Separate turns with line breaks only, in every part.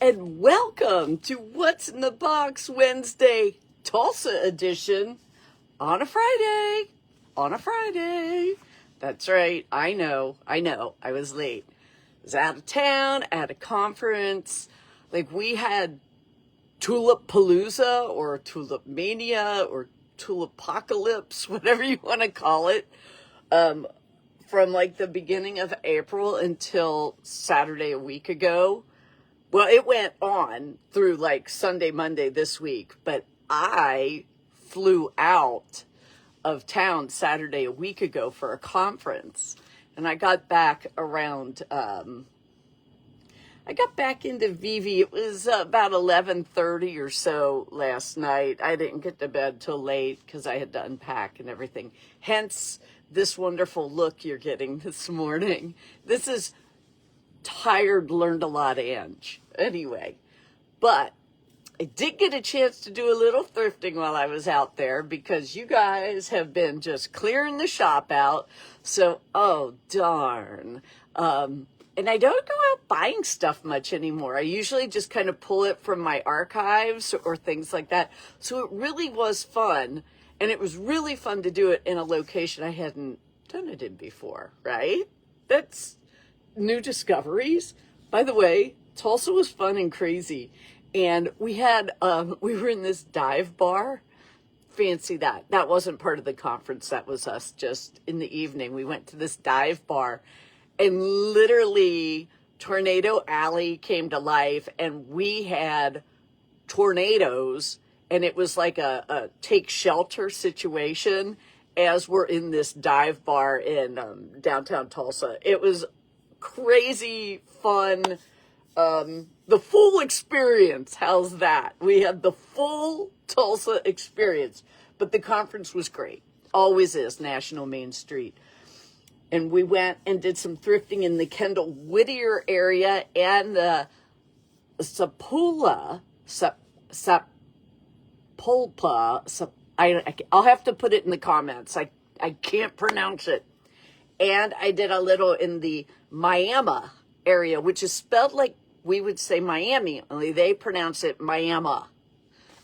and welcome to What's in the Box Wednesday Tulsa edition on a Friday. That's right. I know. I was late. I was out of town, at a conference. Like, we had Tulip Palooza or Tulip Mania or Tulipocalypse, whatever you want to call it, from like the beginning of April until Saturday a week ago. Well, it went on through like Sunday, Monday this week, but I flew out of town Saturday a week ago for a conference, and I got back around, I got back into Vivi. It was about 11:30 or so last night. I didn't get to bed till late because I had to unpack and everything. Hence this wonderful look you're getting this morning. This is tired, learned a lot, Ange. Anyway, but I did get a chance to do a little thrifting while I was out there because you guys have been just clearing the shop out. So, oh, darn. And I don't go out buying stuff much anymore. I usually just kind of pull it from my archives or things like that. So it really was fun. And it was really fun to do it in a location I hadn't done it in before, right? That's new discoveries. By the way, Tulsa was fun and crazy. And we had, we were in this dive bar. Fancy that. That wasn't part of the conference. That was us just in the evening. We went to this dive bar and literally Tornado Alley came to life, and we had tornadoes, and it was like a take shelter situation as we're in this dive bar in downtown Tulsa. It was crazy fun. The full experience. How's that? We had the full Tulsa experience, but the conference was great. Always is, National Main Street. And we went and did some thrifting in the Kendall Whittier area and the Sapulpa. I'll have to put it in the comments. I can't pronounce it. And I did a little in the Miami area, which is spelled like we would say Miami, only they pronounce it Miami.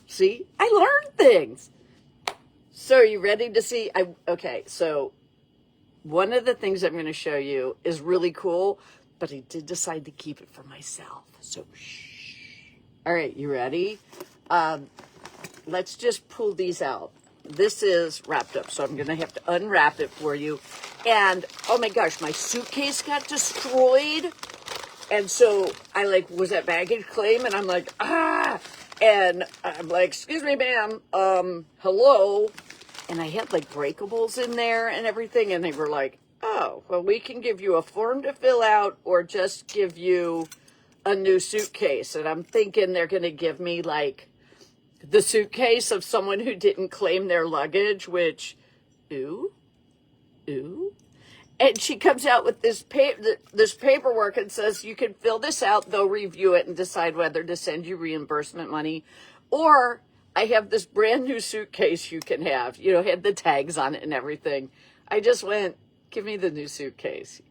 See, I learned things. So are you ready to see? Okay, so one of the things I'm going to show you is really cool, but I did decide to keep it for myself. So shh. All right, you ready? Let's just pull these out. This is wrapped up, so I'm going to have to unwrap it for you. And, oh my gosh, my suitcase got destroyed. And so I was at baggage claim, and I'm like, and I'm like, excuse me, ma'am, hello. And I had breakables in there and everything. And they were like, oh, well, we can give you a form to fill out or just give you a new suitcase. And I'm thinking they're going to give me the suitcase of someone who didn't claim their luggage, which, ooh. And she comes out with this paperwork and says, you can fill this out, they'll review it and decide whether to send you reimbursement money. Or I have this brand new suitcase you can have, had the tags on it and everything. I just went, give me the new suitcase,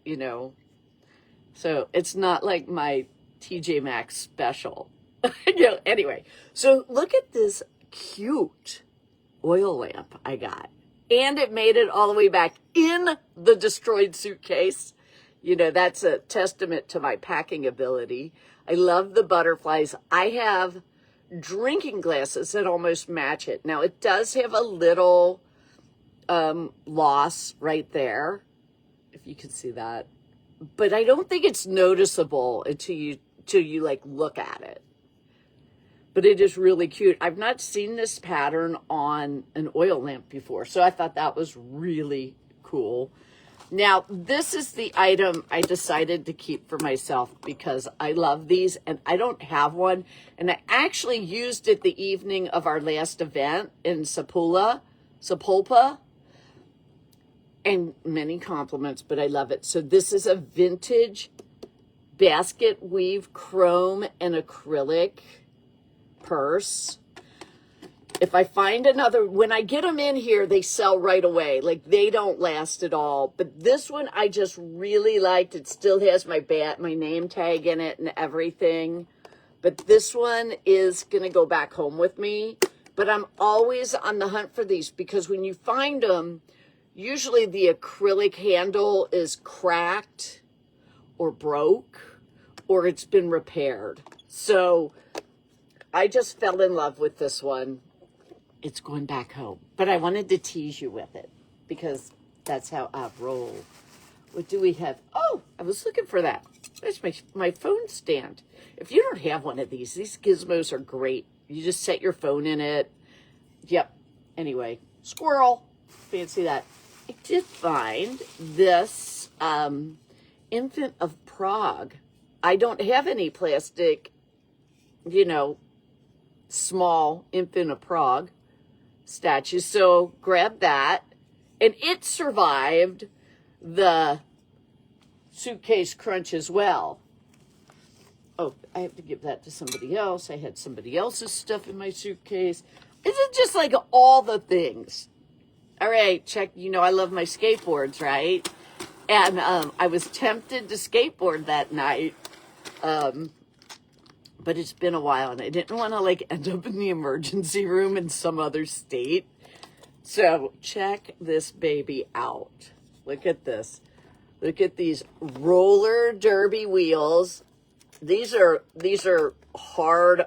So it's not like my TJ Maxx special. Anyway, so look at this cute oil lamp I got. And it made it all the way back in the destroyed suitcase. That's a testament to my packing ability. I love the butterflies. I have drinking glasses that almost match it. Now, it does have a little loss right there, if you can see that. But I don't think it's noticeable until you look at it. But it is really cute. I've not seen this pattern on an oil lamp before, so I thought that was really cool. Now, this is the item I decided to keep for myself because I love these, and I don't have one. And I actually used it the evening of our last event in Sapulpa. And many compliments, but I love it. So this is a vintage basket weave chrome and acrylic purse. If I find another, when I get them in here, they sell right away. They don't last at all. But this one I just really liked. It still has my name tag in it and everything. but this one is going to go back home with me. But I'm always on the hunt for these because when you find them, usually the acrylic handle is cracked or broke or it's been repaired. So I just fell in love with this one. It's going back home. But I wanted to tease you with it because that's how I roll. What do we have? Oh, I was looking for that. There's my phone stand. If you don't have one of these gizmos are great. You just set your phone in it. Yep. Anyway, squirrel. Fancy that. I did find this Infant of Prague. I don't have any plastic, small Infant of Prague statues. So grab that. And it survived the suitcase crunch as well. Oh, I have to give that to somebody else. I had somebody else's stuff in my suitcase. It's just like all the things. All right, check. I love my skateboards, right? And I was tempted to skateboard that night. But it's been a while and I didn't want to end up in the emergency room in some other state. So check this baby out. Look at this. Look at these roller derby wheels. These are hard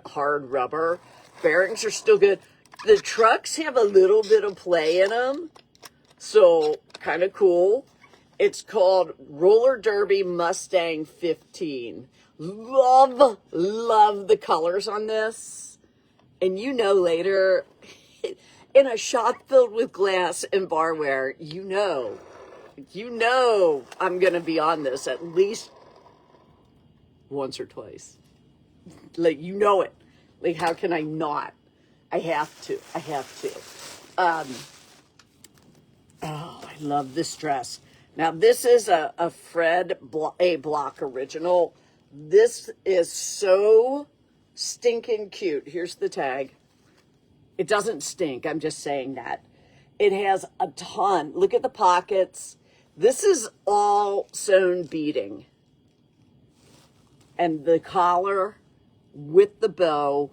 rubber. Bearings are still good. The trucks have a little bit of play in them. So kind of cool. It's called Roller Derby Mustang 15. Love the colors on this. And later, in a shop filled with glass and barware, I'm going to be on this at least once or twice. it. How can I not? I have to. Oh, I love this dress. Now, this is a Fred A. Block original. This is so stinking cute. Here's the tag. It doesn't stink. I'm just saying that. It has a ton. Look at the pockets. This is all sewn beading. And the collar with the bow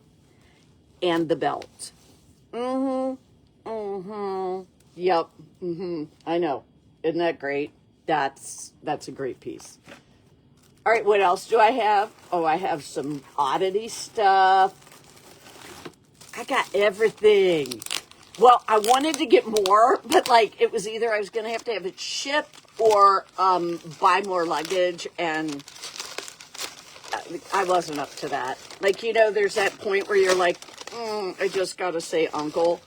and the belt. Yep. I know. Isn't that great? That's a great piece. All right, what else do I have? Oh, I have some oddity stuff. I got everything. Well, I wanted to get more, but it was either I was going to have it shipped or buy more luggage, and I wasn't up to that. There's that point where you're I just got to say uncle.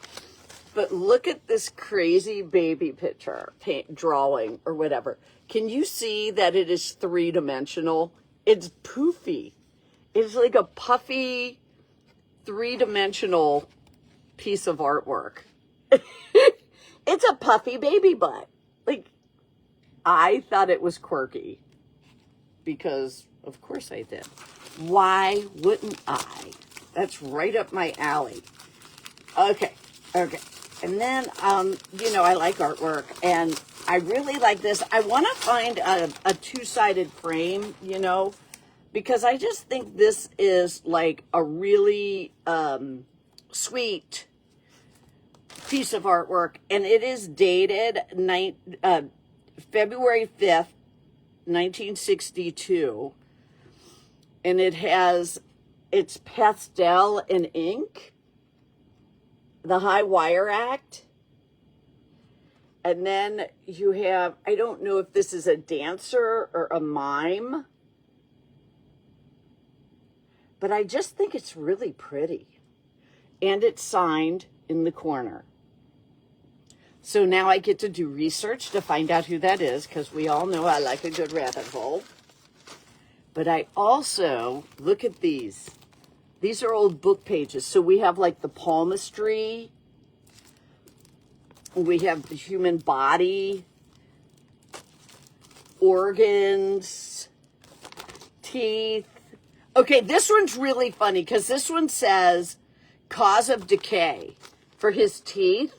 But look at this crazy baby picture, drawing or whatever. Can you see that it is three-dimensional? It's poofy. It's like a puffy, three-dimensional piece of artwork. It's a puffy baby butt. I thought it was quirky because, of course, I did. Why wouldn't I? That's right up my alley. Okay. And then, I like artwork, and I really like this. I want to find a two-sided frame, because I just think this is a really sweet piece of artwork, and it is dated February 5th, 1962, and it's pastel and ink. The High Wire Act. And then you have, I don't know if this is a dancer or a mime, but I just think it's really pretty. And it's signed in the corner. So now I get to do research to find out who that is, because we all know I like a good rabbit hole. But I also, look at these. These are old book pages. So we have the palmistry. We have the human body, organs, teeth. Okay, this one's really funny because this one says cause of decay for his teeth.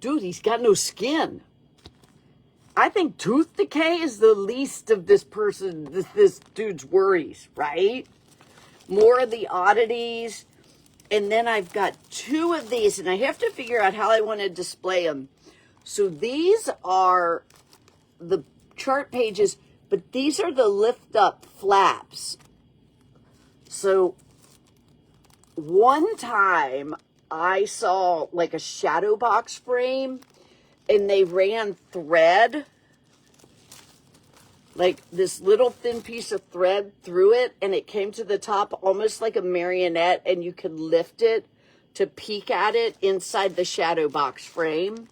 Dude, he's got no skin. I think tooth decay is the least of this dude's worries, right? More of the oddities. And then I've got 2 of these, and I have to figure out how I want to display them. So these are the chart pages, but these are the lift up flaps. So one time I saw like a shadow box frame, and they ran thread, like this little thin piece of thread through it, and it came to the top almost like a marionette, and you could lift it to peek at it inside the shadow box frame.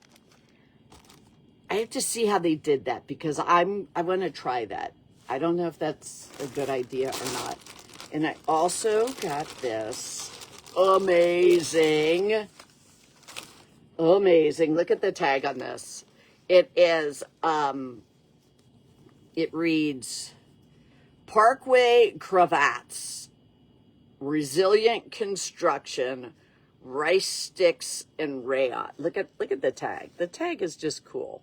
I have to see how they did that, because I want to try that. I don't know if that's a good idea or not. And I also got this amazing, look at the tag on this. It is, it reads, Parkway Cravats, Resilient Construction, Rice Sticks and Rayon. Look at the tag. The tag is just cool.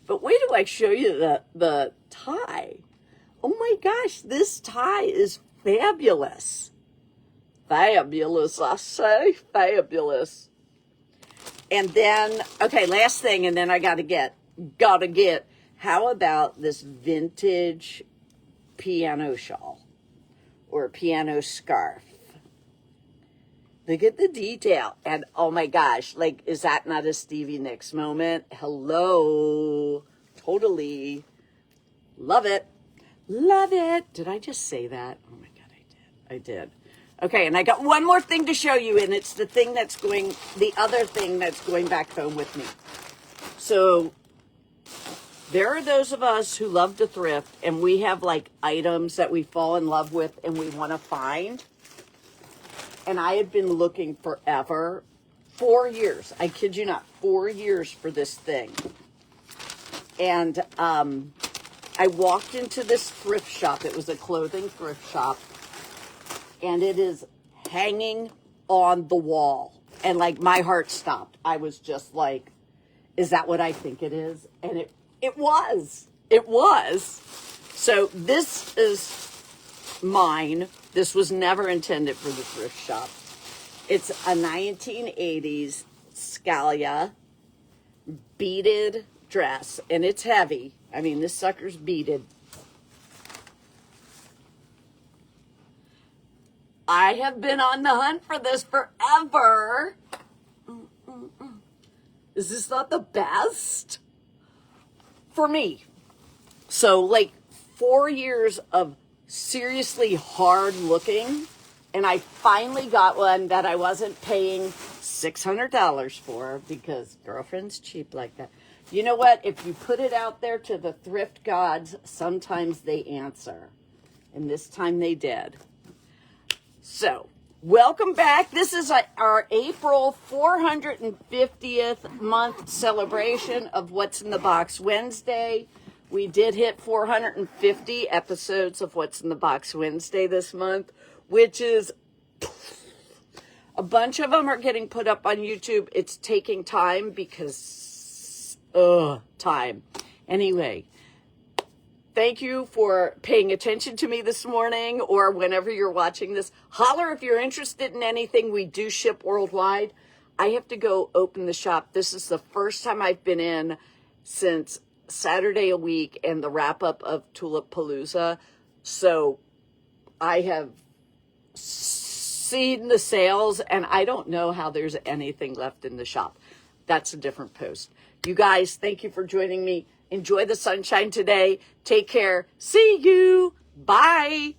But wait till I show you the tie. Oh my gosh, this tie is fabulous. Fabulous, I say, fabulous. And then, okay, last thing, and then I gotta get, how about this vintage piano shawl or piano scarf? Look at the detail. And oh my gosh, like, is that not a Stevie Nicks moment? Hello. Totally. Love it. Love it. Did I just say that? Oh my God, I did. Okay, and I got one more thing to show you, and it's the other thing that's going back home with me. So there are those of us who love to thrift, and we have like items that we fall in love with and we want to find. And I had been looking forever, 4 years. I kid you not, 4 years for this thing. And I walked into this thrift shop. It was a clothing thrift shop. And it is hanging on the wall. And like my heart stopped. I was just like, is that what I think it is? And it was. It was. So this is mine. This was never intended for the thrift shop. It's a 1980s Scalia beaded dress, and it's heavy. I mean, this sucker's beaded. I have been on the hunt for this forever. Is this not the best? For me. So, like, 4 years of seriously hard looking, and I finally got one that I wasn't paying $600 for, because girlfriend's cheap like that. You know what? If you put it out there to the thrift gods, sometimes they answer. And this time they did. So, welcome back. This is our April 450th month celebration of What's in the Box Wednesday. We did hit 450 episodes of What's in the Box Wednesday this month, which is a bunch of them are getting put up on YouTube. It's taking time because, time. Anyway, thank you for paying attention to me this morning, or whenever you're watching this. Holler if you're interested in anything. We do ship worldwide. I have to go open the shop. This is the first time I've been in since Saturday a week and the wrap up of Tulip Palooza. So I have seen the sales, and I don't know how there's anything left in the shop. That's a different post. You guys, thank you for joining me. Enjoy the sunshine today. Take care. See you. Bye.